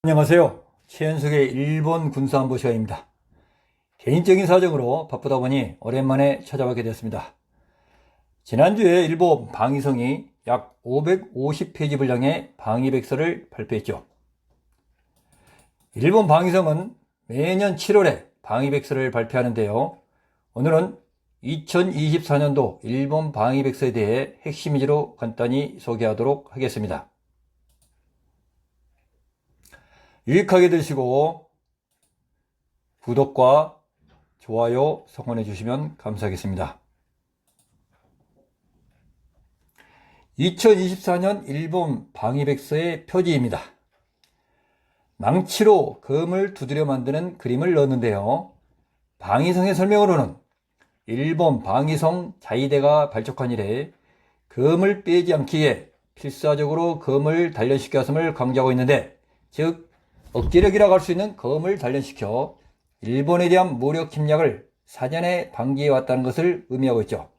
안녕하세요. 최현석의 일본 군사안보 시간입니다. 개인적인 사정으로 바쁘다 보니 오랜만에 찾아뵙게 되었습니다. 지난주에 일본 방위성이 약 550페이지 분량의 방위백서를 발표했죠. 일본 방위성은 매년 7월에 방위백서를 발표하는데요. 오늘은 2024년도 일본 방위백서에 대해 핵심 위주로 간단히 소개하도록 하겠습니다. 유익하게 들으시고 구독과 좋아요 성원해 주시면 감사하겠습니다. 2024년 일본 방위백서의 표지입니다. 망치로 검을 두드려 만드는 그림을 넣었는데요. 방위성의 설명으로는 일본 방위성 자위대가 발족한 이래 검을 빼지 않기 위해 필사적으로 검을 단련시켜 왔음을 강조하고 있는데, 즉 억제력이라고 할 수 있는 검을 단련시켜 일본에 대한 무력 침략을 사전에 방기해 왔다는 것을 의미하고 있죠.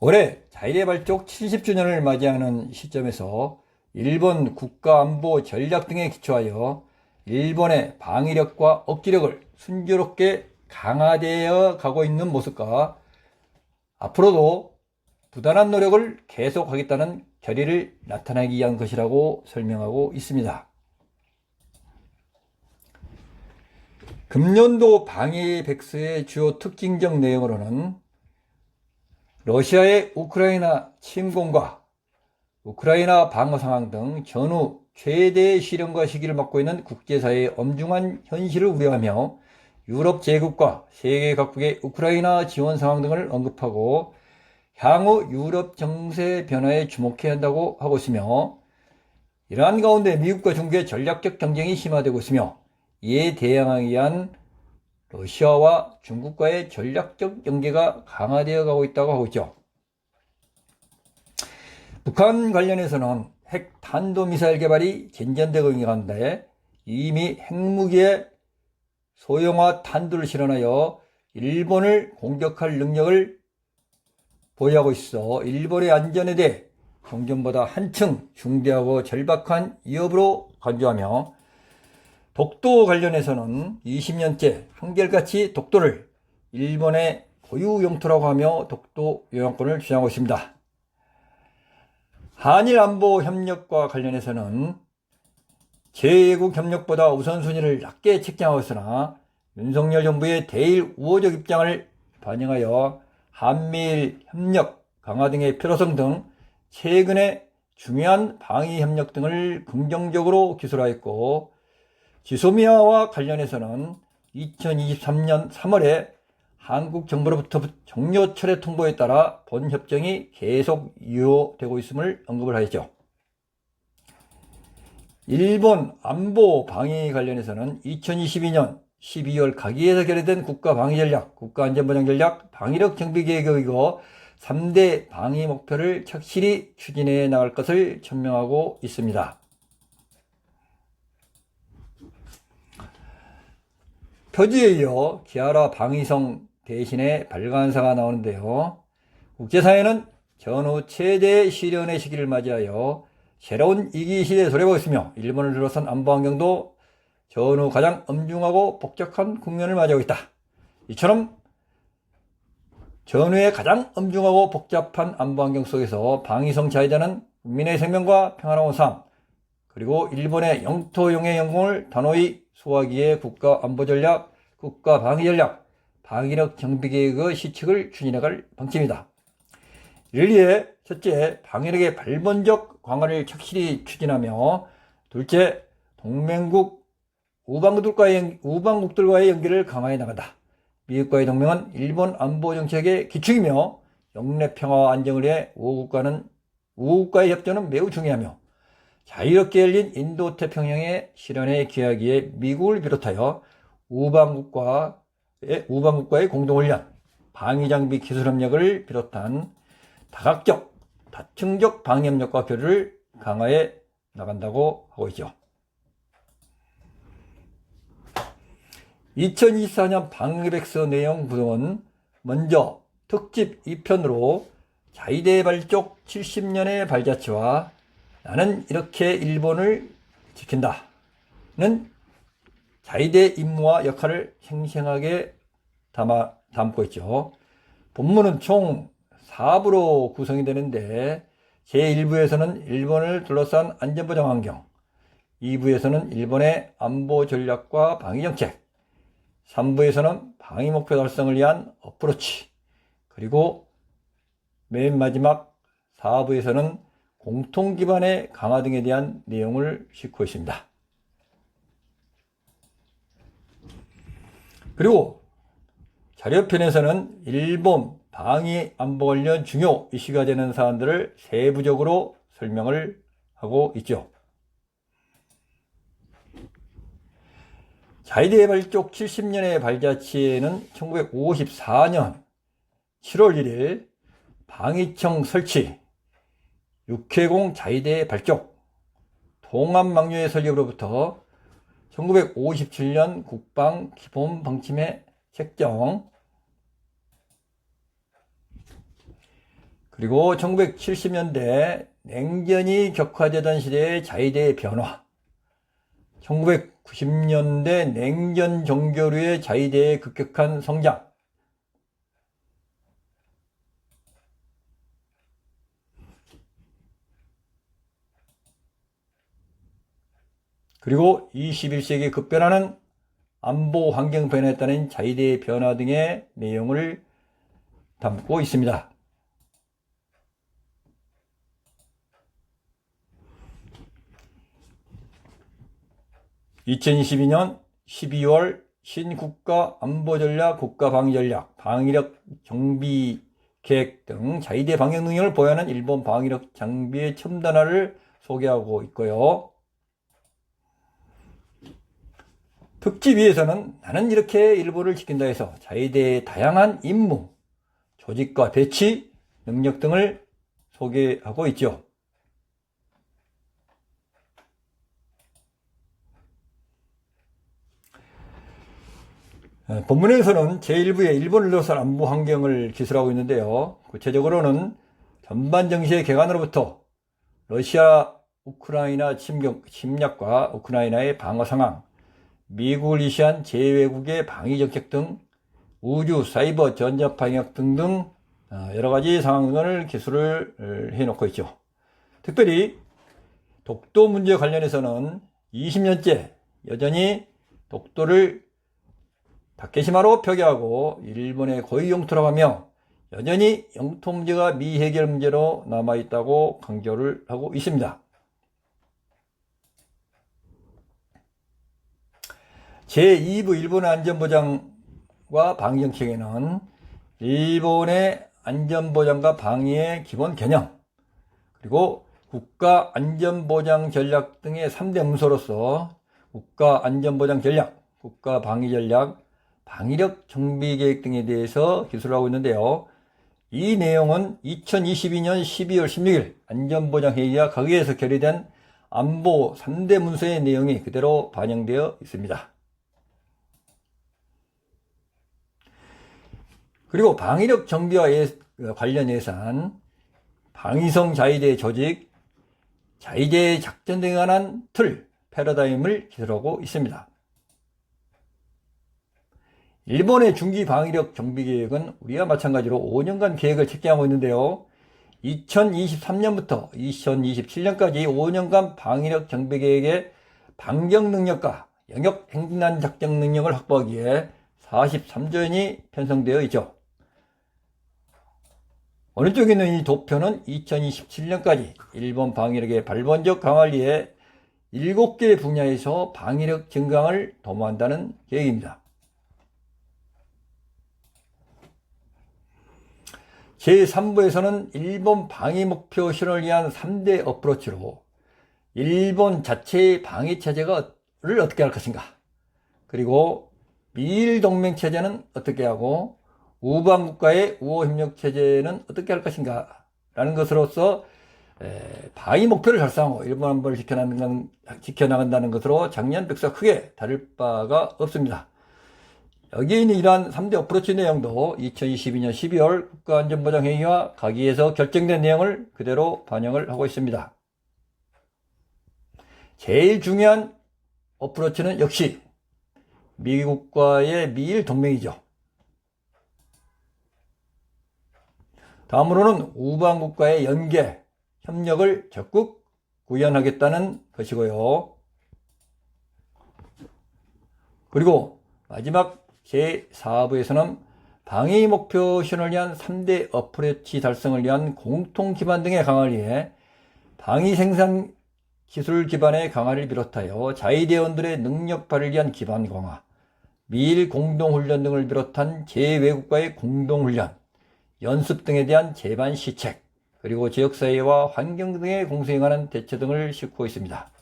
올해 자위대 발족 70주년을 맞이하는 시점에서 일본 국가안보 전략 등에 기초하여 일본의 방위력과 억지력을 순조롭게 강화되어 가고 있는 모습과 앞으로도 부단한 노력을 계속하겠다는 결의를 나타내기 위한 것이라고 설명하고 있습니다. 금년도 방위백서의 주요 특징적 내용으로는 러시아의 우크라이나 침공과 우크라이나 방어 상황 등 전후 최대의 시련과 시기를 맞고 있는 국제사회의 엄중한 현실을 우려하며 유럽 제국과 세계 각국의 우크라이나 지원 상황 등을 언급하고 향후 유럽 정세 변화에 주목해야 한다고 하고 있으며, 이러한 가운데 미국과 중국의 전략적 경쟁이 심화되고 있으며 이에 대응하기 위한 러시아와 중국과의 전략적 연계가 강화되어 가고 있다고 하고 있죠. 북한 관련해서는 핵 탄도미사일 개발이 진전되고 있는 가운데 이미 핵무기의 소형화 탄두를 실현하여 일본을 공격할 능력을 보유하고 있어 일본의 안전에 대해 종전보다 한층 중대하고 절박한 위협으로 간주하며, 독도 관련해서는 20년째 한결같이 독도를 일본의 고유 영토라고 하며 독도 영향권을 주장하고 있습니다. 한일 안보 협력과 관련해서는 제2외국 협력보다 우선순위를 낮게 책정하고 있으나 윤석열 정부의 대일 우호적 입장을 반영하여 한미일 협력 강화 등의 필요성 등 최근에 중요한 방위 협력 등을 긍정적으로 기술하였고, 지소미아와 관련해서는 2023년 3월에 한국 정부로부터 종료 철회 통보에 따라 본 협정이 계속 유효되고 있음을 언급을 하였죠. 일본 안보 방위 관련해서는 2022년 12월 가기에서 결의된 국가방위전략, 국가안전보장전략, 방위력 정비계획의 3대 방위 목표를 착실히 추진해 나갈 것을 천명하고 있습니다. 표지에 이어 기아라 방위성 대신에 발간사가 나오는데요. 국제사회는 전후 최대 시련의 시기를 맞이하여 새로운 위기 시대에 돌아가고 있으며 일본을 둘러싼 안보 환경도 전후 가장 엄중하고 복잡한 국면을 맞이하고 있다. 이처럼 전후의 가장 엄중하고 복잡한 안보 환경 속에서 방위성 자위대는 국민의 생명과 평화로운 삶, 그리고 일본의 영토용의 영공을 단호히 수호하기 위해 국가안보전략, 국가방위전략, 방위력 정비계획의 시책을 추진해갈 방침이다. 이를 위해 첫째, 방위력의 발본적 강화를 착실히 추진하며, 둘째, 동맹국 우방국들과의 연계를 강화해 나간다. 미국과의 동맹은 일본 안보 정책의 기축이며 영내 평화와 안정을 위해 우호국과의 협조는 매우 중요하며 자유롭게 열린 인도태평양의 실현에 기여하기에 미국을 비롯하여 우방국과의 공동훈련, 방위장비 기술협력을 비롯한 다각적, 다층적 방위협력과 교류를 강화해 나간다고 하고 있죠. 2024년 방위백서 내용 구성은 먼저 특집 2편으로 자위대 발족 70년의 발자취와 나는 이렇게 일본을 지킨다는 자위대의 임무와 역할을 생생하게 담고 있죠. 본문은 총 4부로 구성이 되는데 제1부에서는 일본을 둘러싼 안전보장 환경, 2부에서는 일본의 안보 전략과 방위 정책, 3부에서는 방위 목표 달성을 위한 어프로치, 그리고 맨 마지막 4부에서는 공통 기반의 강화 등에 대한 내용을 싣고 있습니다. 그리고 자료편에서는 일본 방위 안보 관련 중요 이슈가 되는 사안들을 세부적으로 설명을 하고 있죠. 자위대 발족 70년의 발자취에는 1954년 7월 1일 방위청 설치, 육해공 자위대 발족, 통합망류의 설립으로부터 1957년 국방 기본 방침의 책정, 그리고 1970년대 냉전이 격화되던 시대의 자위대의 변화, 1990년대 냉전 종교류의 자위대의 급격한 성장, 그리고 21세기 급변하는 안보 환경 변화에 따른 자위대의 변화 등의 내용을 담고 있습니다. 2022년 12월 신국가 안보전략, 국가방위전략, 방위력 정비 계획 등 자위대 방역 능력을 보유하는 일본 방위력 장비의 첨단화를 소개하고 있고요. 특집 2에서는 나는 이렇게 일본을 지킨다 해서 자위대의 다양한 임무, 조직과 배치, 능력 등을 소개하고 있죠. 본문에서는 제1부에 일본을 둘러싼 안보 환경을 기술하고 있는데요. 구체적으로는 전반 정시의 개관으로부터 러시아 우크라이나 침략과 우크라이나의 방어 상황, 미국을 위시한 제외국의 방위 정책 등 우주, 사이버, 전자방역 등등 여러가지 상황을 기술을 해놓고 있죠. 특별히 독도 문제 관련해서는 20년째 여전히 독도를 다케시마로 표기하고 일본의 고유 영토라고 하며 여전히 영토 문제가 미해결 문제로 남아있다고 강조를 하고 있습니다. 제2부 일본의 안전보장과 방위정책에는 일본의 안전보장과 방위의 기본 개념, 그리고 국가안전보장전략 등의 3대 문서로서 국가안전보장전략, 국가방위전략, 방위력 정비계획 등에 대해서 기술하고 있는데요. 이 내용은 2022년 12월 16일 안전보장회의와 거기에서 결의된 안보 3대 문서의 내용이 그대로 반영되어 있습니다. 그리고 방위력 정비와 관련 예산, 방위성 자위대 조직, 자위대 작전 등에 관한 틀, 패러다임을 기술하고 있습니다. 일본의 중기 방위력 정비 계획은 우리와 마찬가지로 5년간 계획을 책정하고 있는데요. 2023년부터 2027년까지 5년간 방위력 정비 계획의 반경 능력과 영역 행난 작전 능력을 확보하기에 43조 원이 편성되어 있죠. 오른쪽에 있는 이 도표는 2027년까지 일본 방위력의 발본적 강화를 위해 7개 분야에서 방위력 증강을 도모한다는 계획입니다. 제3부에서는 일본 방위 목표 실현을 위한 3대 어프로치로 일본 자체의 방위 체제를 어떻게 할 것인가, 그리고 미일 동맹 체제는 어떻게 하고 우방 국가의 우호 협력 체제는 어떻게 할 것인가 라는 것으로서 방위 목표를 달성하고 일본 안보를 지켜나간다는 것으로 작년 벽사 크게 다를 바가 없습니다. 여기에 있는 이러한 3대 어프로치 내용도 2022년 12월 국가안전보장회의와 가기에서 결정된 내용을 그대로 반영을 하고 있습니다. 제일 중요한 어프로치는 역시 미국과의 미일 동맹이죠. 다음으로는 우방국과의 연계, 협력을 적극 구현하겠다는 것이고요. 그리고 마지막 제4부에서는 방위 목표 실현을 위한 3대 어프로치 달성을 위한 공통 기반 등의 강화를 위해 방위 생산 기술 기반의 강화를 비롯하여 자위대원들의 능력 발휘를 위한 기반 강화, 미일 공동훈련 등을 비롯한 제외국과의 공동훈련, 연습 등에 대한 제반 시책, 그리고 지역사회와 환경 등에 공수행하는 대처 등을 싣고 있습니다.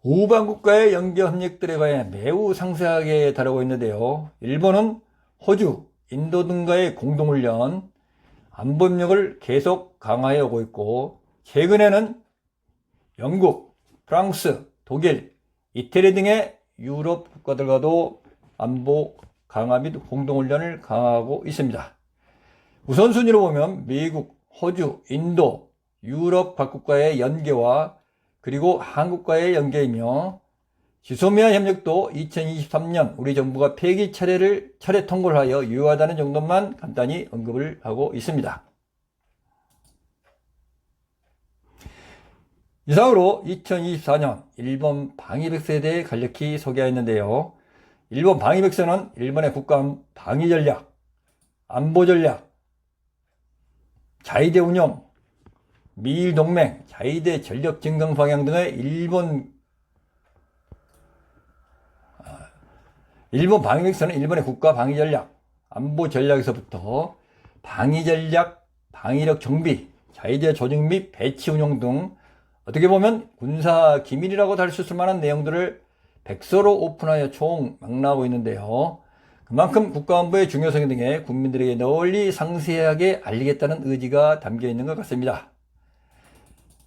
우방국가의 연계 협력들에 관해 매우 상세하게 다루고 있는데요. 일본은 호주, 인도 등과의 공동훈련, 안보협력을 계속 강화해 오고 있고, 최근에는 영국, 프랑스, 독일, 이태리 등의 유럽 국가들과도 안보 강화 및 공동훈련을 강화하고 있습니다. 우선순위로 보면 미국, 호주, 인도, 유럽 각국과의 연계와 그리고 한국과의 연계이며, 지소미아 협력도 2023년 우리 정부가 폐기 차례 통보를 하여 유효하다는 정도만 간단히 언급을 하고 있습니다. 이상으로 2024년 일본 방위백서에 대해 간략히 소개하였는데요. 일본 방위백서는 일본의 국가 방위 전략, 안보 전략, 자위대 운영, 미일 동맹, 자위대 전력 증강 방향 등의 일본 방위백서는 일본의 국가 방위 전략, 안보 전략에서부터 방위 전략, 방위력 정비, 자위대 조직 및 배치 운영 등 어떻게 보면 군사 기밀이라고도 할 수 있을 만한 내용들을 백서로 오픈하여 총 망라하고 있는데요. 그만큼 국가안보의 중요성 등에 국민들에게 널리 상세하게 알리겠다는 의지가 담겨 있는 것 같습니다.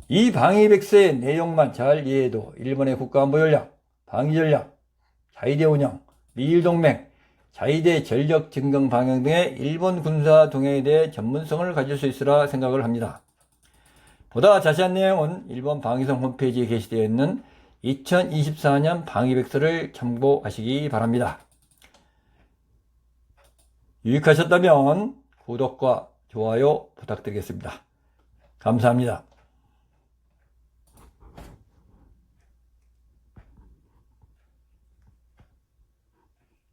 이 방위백서의 내용만 잘 이해해도 일본의 국가안보 전략, 방위 전략, 자위대 운영, 미일 동맹, 자위대 전력 증강 방향 등의 일본 군사 동향에 대해 전문성을 가질 수 있으라 생각을 합니다. 보다 자세한 내용은 일본 방위성 홈페이지에 게시되어 있는 2024년 방위백서를 참고하시기 바랍니다. 유익하셨다면 구독과 좋아요 부탁드리겠습니다. 감사합니다.